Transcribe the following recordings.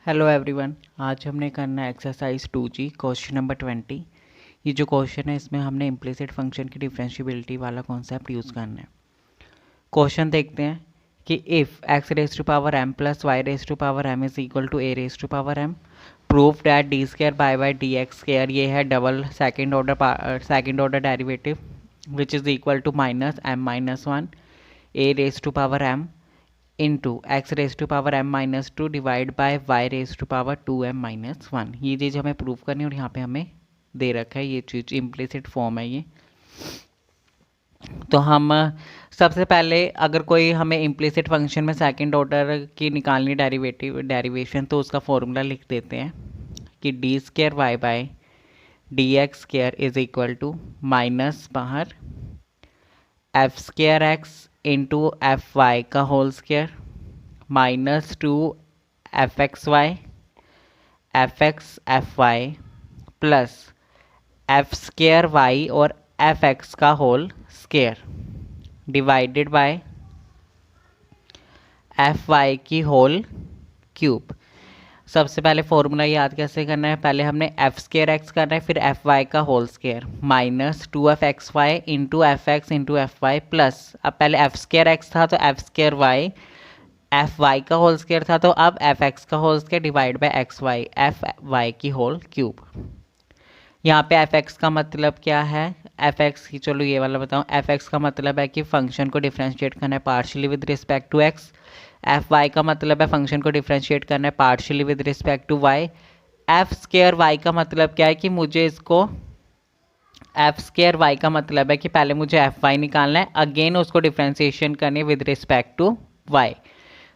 Hello everyone. आज हमने करना है एक्सरसाइज 2G क्वेश्चन नंबर 20। ये जो क्वेश्चन है इसमें हमने इम्प्लिसिट फंक्शन की डिफरेंशिएबिलिटी वाला कॉन्सेप्ट यूज़ करना है। क्वेश्चन देखते हैं कि if x raise to power m plus y raise to power m is equal to a raise to power m, prove that d square by d x square, ये है double second order derivative, which is equal to minus m minus one a raise to power m into x raise to power m minus two divide by y raise to power two m minus one. ये चीज़ हमें prove करनी है और यहाँ पे हमें दे रखा है, ये चीज़ इम्प्लिसिट फॉर्म है ये। तो हम सबसे पहले अगर कोई हमें इम्प्लिसिट फंक्शन में सेकंड ऑर्डर की निकालनी डेरिवेशन, तो उसका फॉर्मूला लिख देते हैं कि d square y by d x square is equal to minus बाहर f square x into f y का whole square minus two f x y plus f square y और एफ एक्स का whole square divided by f y की whole cube. सबसे पहले formula याद कैसे करना है, पहले हमने एफ स्केयर एक्स करना है, फिर एफ वाई का whole square minus two f x y into f x into f y plus, अब पहले एफ स्केयर एक्स था तो f square y, f y का होल स्केयर था तो अब एफ एक्स का whole square divide by x y f y की होल क्यूब। यहाँ पे एफ एक्स का मतलब क्या है, एफ एक्स की, चलो ये वाला बताऊँ। एफ एक्स का मतलब है कि फंक्शन को डिफ्रेंशिएट करना है partially with respect to x. F y का मतलब है फंक्शन को डिफ्रेंशिएट करना है partially with respect to y. F square y का मतलब क्या है कि मुझे इसको, एफ स्केयर वाई का मतलब है कि पहले मुझे एफ वाई निकालना है, अगेन उसको डिफ्रेंशिएशन करनी है विद रिस्पेक्ट टू वाई,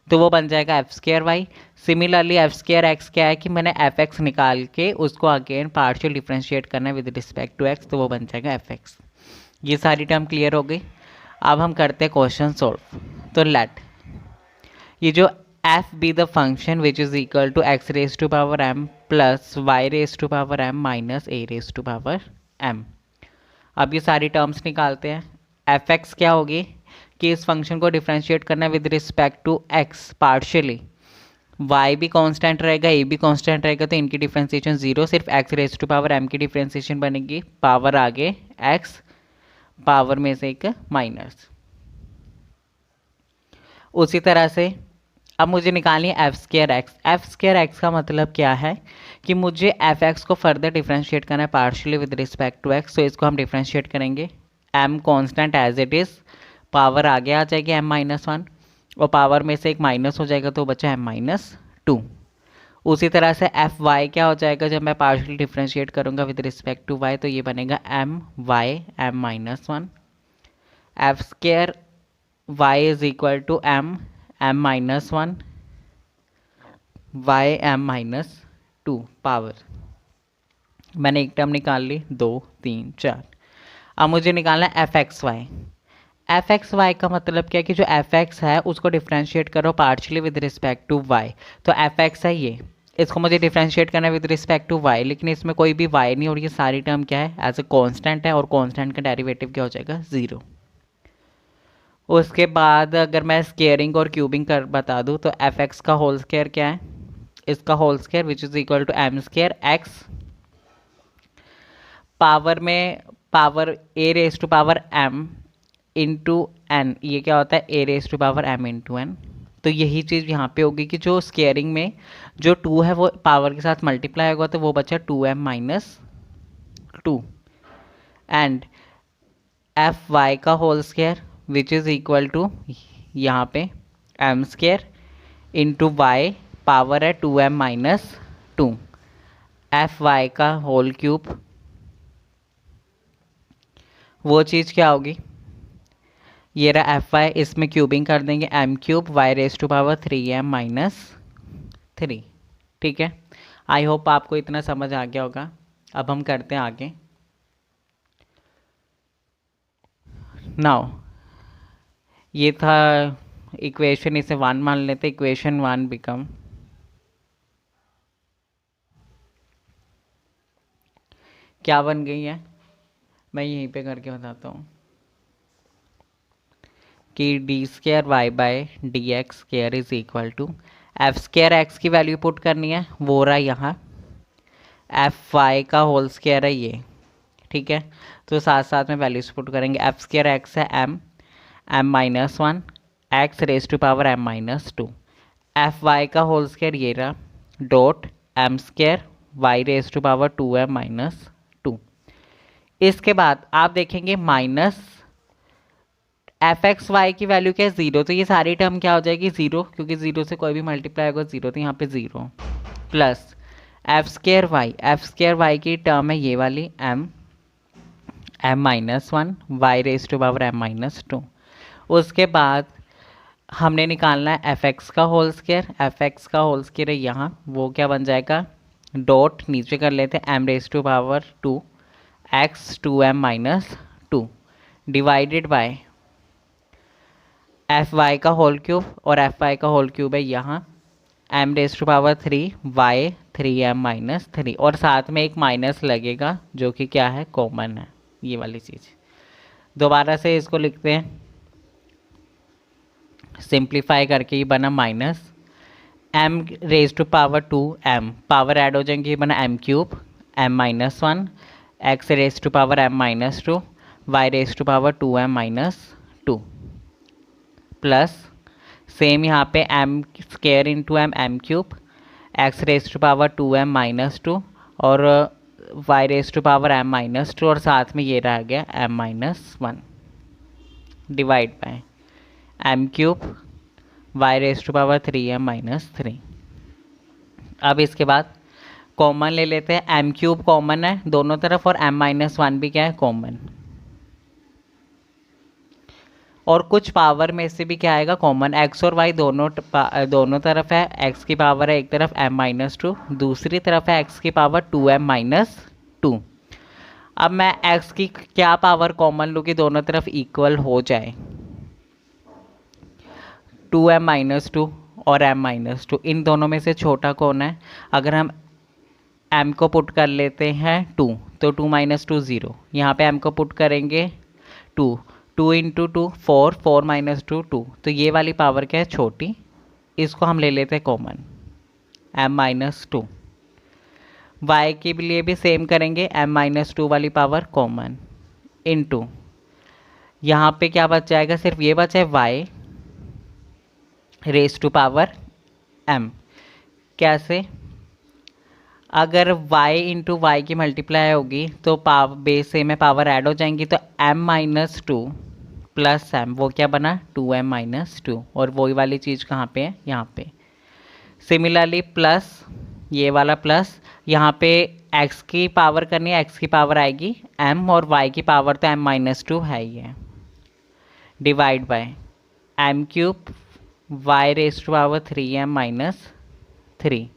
तो वो बन जाएगा f square y. Similarly f square x क्या है कि मैंने एफ एक्स निकाल के उसको अगेन पार्शियल डिफ्रेंशिएट करना है विद रिस्पेक्ट टू एक्स, तो वो बन जाएगा एफ एक्स। ये सारी टर्म क्लियर हो गई। अब हम करते हैं क्वेश्चन सॉल्व। तो लेट ये जो f be the function which is equal to x raise to power m plus y raise to power m minus a raise to power m. अब ये सारी टर्म्स निकालते हैं। एफ एक्स क्या होगी कि इस फंक्शन को डिफ्रेंशिएट करना है with respect to x partially, y भी कांस्टेंट रहेगा ए भी कांस्टेंट रहेगा, तो इनकी डिफ्रेंशिएशन जीरो, सिर्फ x raise to power m की डिफ्रेंशिएशन बनेगी, पावर आगे एक्स, पावर में से एक माइनस। उसी तरह से अब मुझे निकालनी है f square x. F square x का मतलब क्या है कि मुझे एफ एक्स को फर्दर डिफ्रेंशिएट करना है partially with respect to x, तो इसको हम डिफ्रेंशिएट करेंगे। M constant as it is, power आगे आ जाएगी एम माइनस वन और पावर में से एक माइनस हो जाएगा तो बचा एम माइनस टू। उसी तरह से एफ वाई क्या हो जाएगा जब मैं पार्शियली डिफ्रेंशिएट करूँगा विद रिस्पेक्ट टू वाई, तो ये बनेगा m y m minus one. F square y is equal to m m minus one y m minus two power, मैंने एक टर्म निकाल ली, दो तीन चार। अब मुझे निकालना है f x y. F x y का मतलब क्या है कि जो एफ एक्स है उसको डिफ्रेंशिएट करो partially with respect to y, तो एफ एक्स है ये, इसको मुझे डिफ्रेंशिएट करना है विद रिस्पेक्ट टू वाई, लेकिन इसमें कोई भी वाई नहीं और ये सारी टर्म क्या है, एज ए कॉन्स्टेंट है और कॉन्स्टेंट का डेरिवेटिव क्या हो जाएगा, ज़ीरो। उसके बाद अगर मैं स्केयरिंग और क्यूबिंग कर बता दूँ तो एफ एक्स का होल स्केयर क्या है, इसका whole square which is equal to m square x, power में power a raise to power m into n, ये क्या होता है a raise to power m into n. तो यही चीज़ यहाँ पे होगी कि जो स्केयरिंग में जो टू है वो पावर के साथ मल्टीप्लाई होगा तो वो बचा two m minus two, and f y का whole square which is equal to यहाँ पे m square into y, power है two m minus two, f y का होल क्यूब, वो चीज़ क्या होगी, ये रहा एफ वाई, इसमें क्यूबिंग कर देंगे m cube y raise to power three m minus three. ठीक है, आई होप आपको इतना समझ आ गया होगा। अब हम करते हैं आगे। नाउ ये था इक्वेशन, इसे वन मान लेते, इक्वेशन वन बिकम क्या बन गई है, मैं यहीं पे करके बताता हूँ कि d square y by d x square is equal to f square x की वैल्यू पुट करनी है, वो रहा यहाँ, एफ वाई का होल स्क्वायर है ये, ठीक है। तो साथ साथ में वैल्यूज पुट करेंगे। एफ स्क्वायर एक्स है m, m minus one, x raise to power m minus two, f y का होल स्क्वायर ये रहा, dot m square y raise to power two m minus two. इसके बाद आप देखेंगे minus f x y की value क्या है, ज़ीरो, तो ये सारी टर्म क्या हो जाएगी, ज़ीरो, क्योंकि ज़ीरो से कोई भी मल्टीप्लाई होगा ज़ीरो, तो यहाँ पे zero, plus f square y की टर्म है ये वाली m, m minus one y raise to power m minus two. उसके बाद हमने निकालना है एफ एक्स का होल स्क्वायर, एफ एक्स का होल स्क्वायर है यहाँ, वो क्या बन जाएगा, डॉट नीचे कर लेते हैं m raise to power two x two m minus two, divided by f y का होल क्यूब, और एफ वाई का होल क्यूब है यहाँ m raise to power three y three m minus three, और साथ में एक माइनस लगेगा जो कि क्या है, कॉमन है, ये वाली चीज़। दोबारा से इसको लिखते हैं, सिंप्लीफाई करके ये बना minus m raise to power two m, power add हो जाएंगे, ये बना m cube m minus one, x raise to power m minus two, y raise to power two m minus two, plus same यहाँ पे m square into m, m cube, x raise to power two m minus two, और y raise to power m minus two, और साथ में ये रह गया M minus one, divide by m cube y raise to power three m minus three. अब इसके बाद कॉमन ले लेते हैं, एम क्यूब कॉमन है दोनों तरफ, और एम माइनस वन भी क्या है, कॉमन, और कुछ पावर में से भी क्या आएगा, कॉमन। एक्स और वाई दोनों तरफ है, एक्स की पावर है एक तरफ एम माइनस टू, दूसरी तरफ है एक्स की power two m minus two. अब मैं एक्स की क्या पावर कॉमन लूँ कि दोनों तरफ इक्वल हो जाए, टू एम माइनस टू और एम माइनस टू, इन दोनों में से छोटा कौन है। अगर हम एम को पुट कर लेते हैं टू, तो टू माइनस टू ज़ीरो, यहाँ पे एम को पुट करेंगे two, two into two four, four minus two two, तो ये वाली पावर क्या है, छोटी, इसको हम ले लेते हैं common, m minus two. Y के लिए भी सेम करेंगे, एम माइनस टू वाली पावर कॉमन, इंटू यहाँ पे क्या बच जाएगा, सिर्फ ये बचा है y raise to power m। कैसे, अगर y इंटू वाई की मल्टीप्लाई होगी तो बेस से में पावर ऐड हो जाएंगी, तो m minus two plus m, वो क्या बना, टू एम माइनस टू, और वही वाली चीज़ कहाँ पे है, यहाँ पे। सिमिलरली प्लस ये वाला प्लस, यहाँ पे x की पावर करनी है, x की पावर आएगी m, और y की पावर तो m माइनस टू है ही है, divide by m cube y raise to power three m minus three.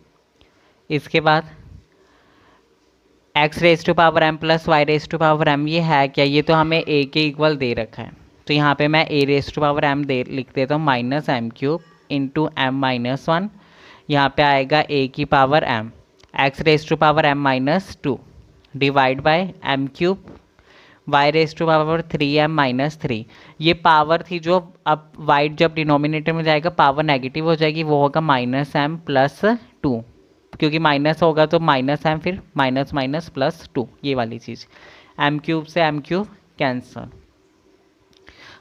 इसके बाद x raise to power m plus y raise to power m, ये है क्या, ये तो हमें ए के इक्वल दे रखा है, तो यहाँ पे मैं a raise to power m लिख देता हूँ, minus m cube into m minus one, यहाँ पे आएगा ए की power m, x raise to power m minus two, divide by m cube y raise to power three m minus three. ये power थी जो अब वाई जब denominator में जाएगा पावर नेगेटिव हो जाएगी, वो होगा माइनस एम प्लस टू, क्योंकि माइनस होगा तो माइनस एम, फिर माइनस माइनस प्लस टू, ये वाली चीज़, एम क्यूब से एम क्यूब कैंसल,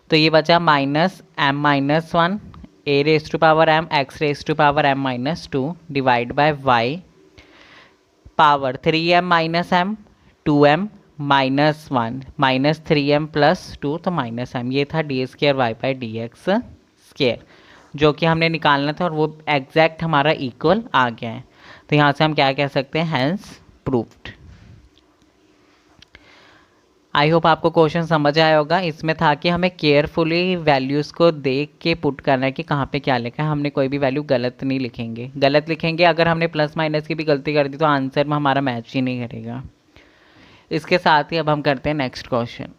तो ये बचा minus m minus one a raise to power m x raise to power m minus two, divide by y power three m minus m two m minus one minus three m plus two, तो minus m, ये था D square y by d x square, जो कि हमने निकालना था, और वो एग्जैक्ट हमारा इक्वल आ गया है। तो यहाँ से हम क्या कह सकते हैं, हैंस प्रूव्ड। आई होप आपको क्वेश्चन समझ आया होगा। इसमें था कि हमें केयरफुली वैल्यूज़ को देख के पुट करना है कि कहाँ पे क्या लिखा है, हमने कोई भी वैल्यू गलत नहीं लिखेंगे, गलत लिखेंगे अगर हमने प्लस माइनस की भी गलती कर दी तो आंसर में हमारा मैच ही नहीं करेगा। इसके साथ ही अब हम करते हैं नेक्स्ट क्वेश्चन।